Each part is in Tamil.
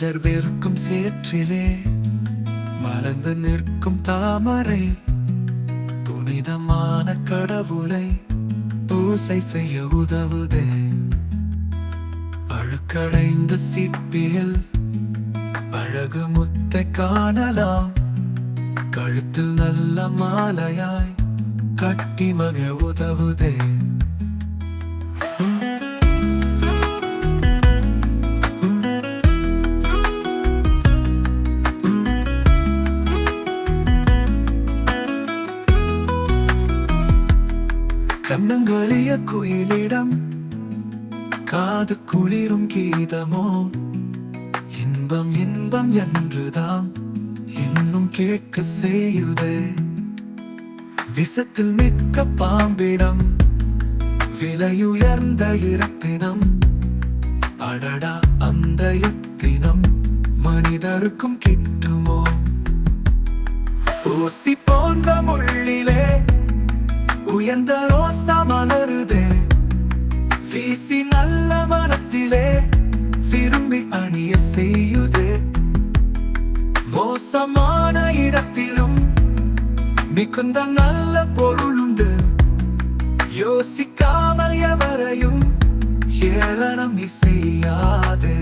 மனிதர் வெறுக்கும் சேற்றிலே மறந்து நிற்கும் தாமரை புனிதமான கடவுளை பூசை செய்ய உதவுதே. அழுக்கடைந்த சிப்பியில் அழகு முத்தை காணலாம். கழுத்தில் நல்ல மாலையாய் கட்டி மக உதவுதே. கண்ணங்களிய குயிலிடம் காது குளிரும் கீதமோ இன்பம் இன்பம் என்றுதான் இன்னும் கேட்க செய்யுதே. விஷத்தில் மிக்க பாம்பிடம் விலையுயர்ந்த இரத்தினம். அடடா, அந்த யுத்தினம் மனிதருக்கும் கிட்டுமோ? ஊசி போன்ற முள்ளிலே உயர்ந்த ரோசா மலருதே. வீசி நல்ல மனத்திலே விரும்பி அணிய செய்யுதே. மோசமான இடத்திலும் மிகுந்த நல்ல பொருளுண்டு. யோசிக்காமல் எவரையும் ஏளனம் நீ செய்யாதே.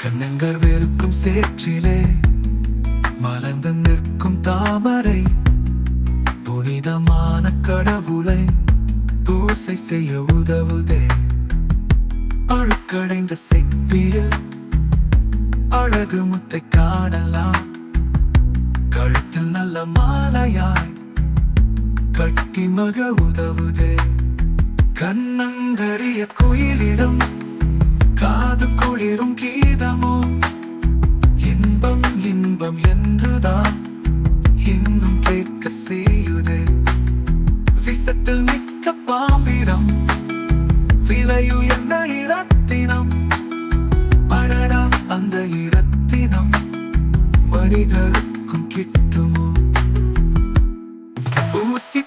கண்ணங்கள் வெறுக்கும் சேற்றிலே மலர்ந்து நிற்கும் தாமரை புனிதமான கடவுளை பூசை செய்ய உதவுதே. அழுக்கடைந்த சிப்பியில் அழகு முத்தை காணலாம். கழுத்தில் நல்ல மாலையாய் கட்டி மக உதவுதே. கண்ணங்கரிய குயிலிடம் காது குளிரும் கீதமோ இன்பம் இன்பம் என்றுதான் இன்னும் கேட்க செய்யுதே. விஷத்தில் மிக்க பாம்பிடம் விலையுயர்ந்த இரத்தினம். அடடா, அந்த இரத்தினம் மனிதருக்கும் கிட்டுமோ? ஊசி